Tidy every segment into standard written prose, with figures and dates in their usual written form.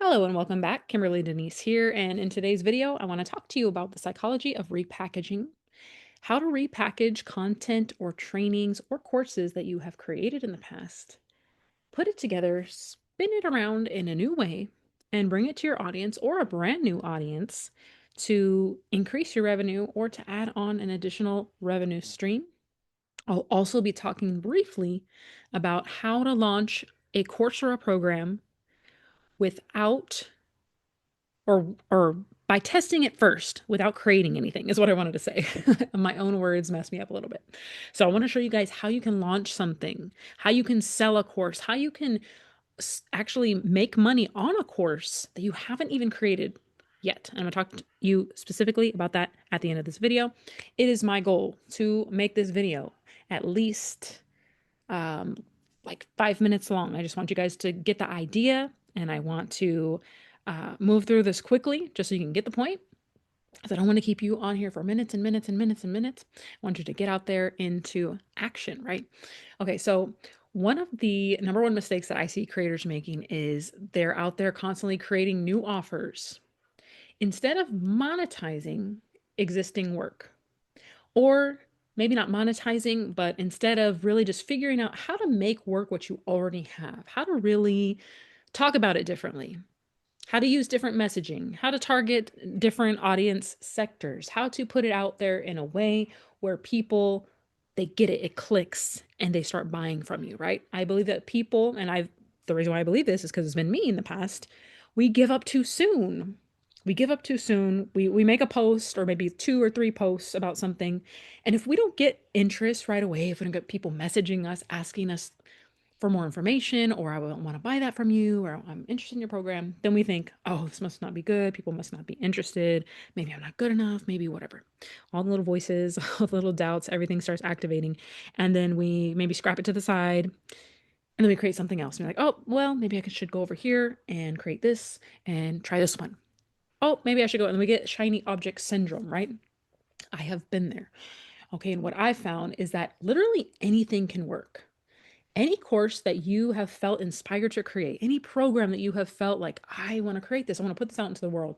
Hello and welcome back. Kimberly Denise here, and in today's video, I want to talk to you about the psychology of repackaging, how to repackage content or trainings or courses that you have created in the past, put it together, spin it around in a new way, and bring it to your audience or a brand new audience to increase your revenue or to add on an additional revenue stream. I'll also be talking briefly about how to launch a course or a program without or by testing it first without creating anything is what I wanted to say. My own words mess me up a little bit. So I want to show you guys how you can launch something, how you can sell a course, how you can actually make money on a course that you haven't even created yet. And I'm going to talk to you specifically about that at the end of this video. It is my goal to make this video at least um, like 5 minutes long. I just want you guys to get the idea, and I want to move through this quickly just so you can get the point. So I don't want to keep you on here for minutes and minutes and minutes and minutes. I want you to get out there into action, right? Okay, so one of the number one mistakes that I see creators making is they're out there constantly creating new offers instead of monetizing existing work. Or maybe not monetizing, but instead of really just figuring out how to make work what you already have, how to really talk about it differently, how to use different messaging, how to target different audience sectors, how to put it out there in a way where people they get it, it clicks and they start buying from you, right? I believe that people, and I've the reason why I believe this is because it's been me in the past, we give up too soon. We give up too soon. We make a post or maybe 2 or 3 posts about something. And if we don't get interest right away, if we don't get people messaging us, asking us for more information, or I want to buy that from you, or I'm interested in your program, then we think, oh, this must not be good. People must not be interested. Maybe I'm not good enough. Maybe whatever. All the little voices, all the little doubts, everything starts activating. And then we maybe scrap it to the side. And then we create something else. And we're like, oh, well, maybe I should go over here and create this and try this one. Oh, maybe I should go. And we get shiny object syndrome, right? I have been there. Okay. And what I found is that literally anything can work. Any course that you have felt inspired to create, any program that you have felt like, I want to create this, I want to put this out into the world,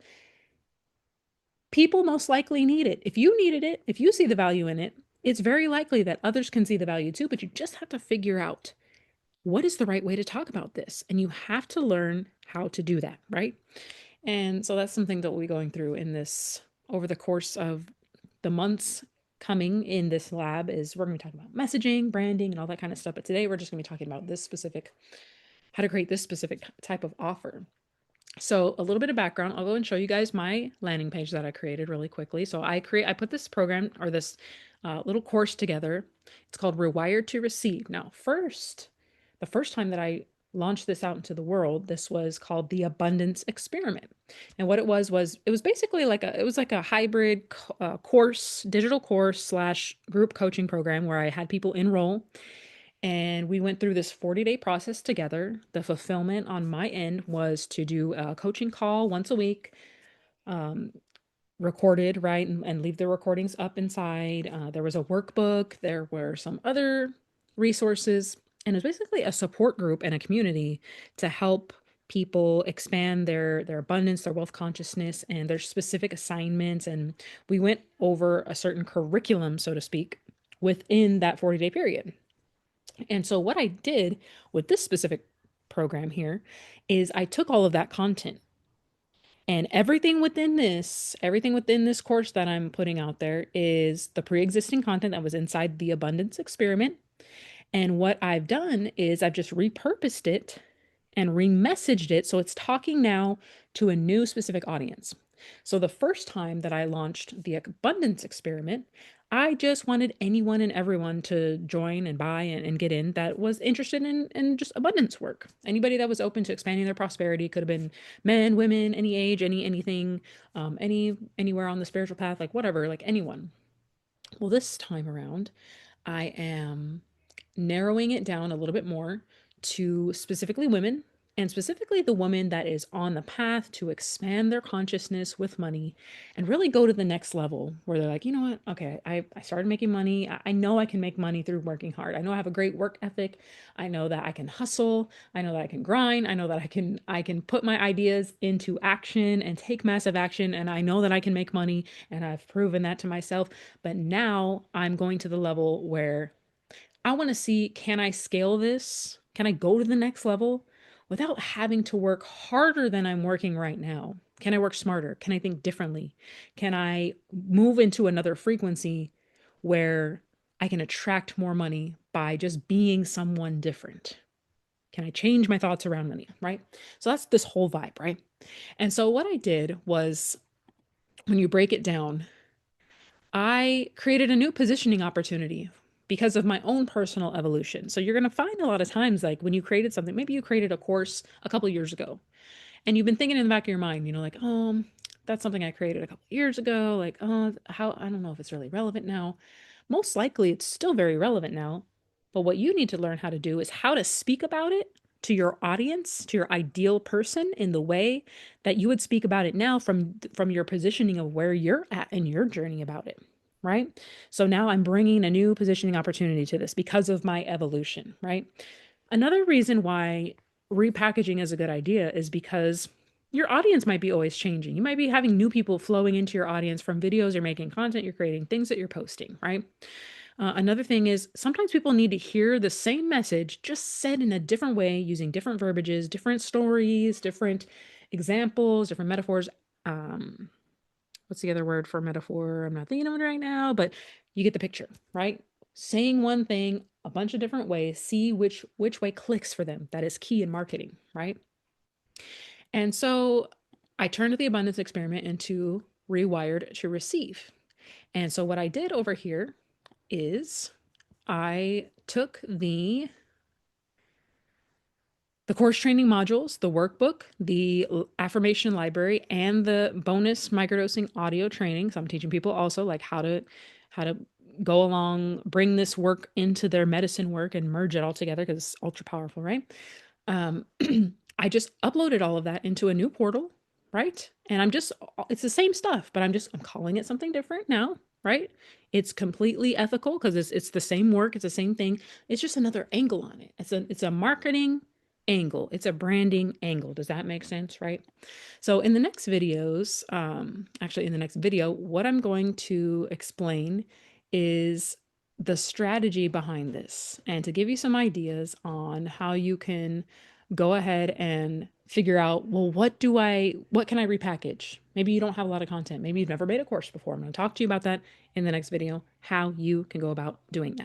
people most likely need it. If you needed it, if you see the value in it, it's very likely that others can see the value too, but you just have to figure out what is the right way to talk about this. And you have to learn how to do that, right? And so that's something that we'll be going through in this over the course of the months coming in this lab is we're going to be talking about messaging, branding, and all that kind of stuff. But today we're just going to be talking about this specific, how to create this specific type of offer. So a little bit of background, I'll go and show you guys my landing page that I created really quickly. So I put this program or this little course together. It's called Rewired to Receive. Now, the first time that I launched this out into the world, this was called the Abundance Experiment. And what it was it was basically like a hybrid course, digital course slash group coaching program where I had people enroll and we went through this 40-day process together. The fulfillment on my end was to do a coaching call once a week, um, recorded, right? And leave the recordings up inside. There was a workbook, there were some other resources, and it was basically a support group and a community to help people expand their abundance, their wealth consciousness, and their specific assignments. And we went over a certain curriculum, so to speak, within that 40-day period. And so what I did with this specific program here is I took all of that content and everything within this course that I'm putting out there is the pre-existing content that was inside the abundance experiment. And what I've done is I've just repurposed it and remessaged it. So it's talking now to a new specific audience. So the first time that I launched the abundance experiment, I just wanted anyone and everyone to join and buy and get in that was interested in just abundance work. Anybody that was open to expanding their prosperity, could have been men, women, any age, anything, anywhere on the spiritual path, like whatever, like anyone. Well, this time around, I am narrowing it down a little bit more to specifically women and specifically the woman that is on the path to expand their consciousness with money and really go to the next level where they're like, you know what? Okay, I started making money. I know I can make money through working hard. I know I have a great work ethic. I know that I can hustle. I know that I can grind. I know that I can put my ideas into action and take massive action. And I know that I can make money. And I've proven that to myself. But now I'm going to the level where I want to see, can I scale this? Can I go to the next level without having to work harder than I'm working right now? Can I work smarter? Can I think differently? Can I move into another frequency where I can attract more money by just being someone different? Can I change my thoughts around money? Right. So that's this whole vibe. Right. And so what I did was, when you break it down, I created a new positioning opportunity because of my own personal evolution. So you're going to find a lot of times, like when you created something, maybe you created a course a couple years ago and you've been thinking in the back of your mind, like, that's something I created a couple years ago. Like, how, I don't know if it's really relevant now. Most likely it's still very relevant now. But what you need to learn how to do is how to speak about it to your audience, to your ideal person in the way that you would speak about it now from your positioning of where you're at in your journey about it, right? So now I'm bringing a new positioning opportunity to this because of my evolution, right? Another reason why repackaging is a good idea is because your audience might be always changing. You might be having new people flowing into your audience from videos you're making, content you're creating, things that you're posting, right? Another thing is sometimes people need to hear the same message just said in a different way using different verbiages, different stories, different examples, different metaphors. Um, what's the other word for metaphor? I'm not thinking of it right now, but you get the picture, right? Saying one thing a bunch of different ways, see which way clicks for them. That is key in marketing, right? And so I turned the abundance experiment into rewired to receive. And so what I did over here is I took the course training modules, the workbook, the affirmation library, and the bonus microdosing audio training. So I'm teaching people also like how to go along, bring this work into their medicine work and merge it all together because it's ultra powerful, right? Um, I just uploaded all of that into a new portal, right? And it's the same stuff, but I'm calling it something different now, right? It's completely ethical because it's the same work, it's the same thing. It's just another angle on it. It's a marketing angle. It's a branding angle. Does that make sense, right? So in the next videos, actually in the next video, what I'm going to explain is the strategy behind this and to give you some ideas on how you can go ahead and figure out, well, what can I repackage? Maybe you don't have a lot of content. Maybe you've never made a course before. I'm going to talk to you about that in the next video, how you can go about doing that.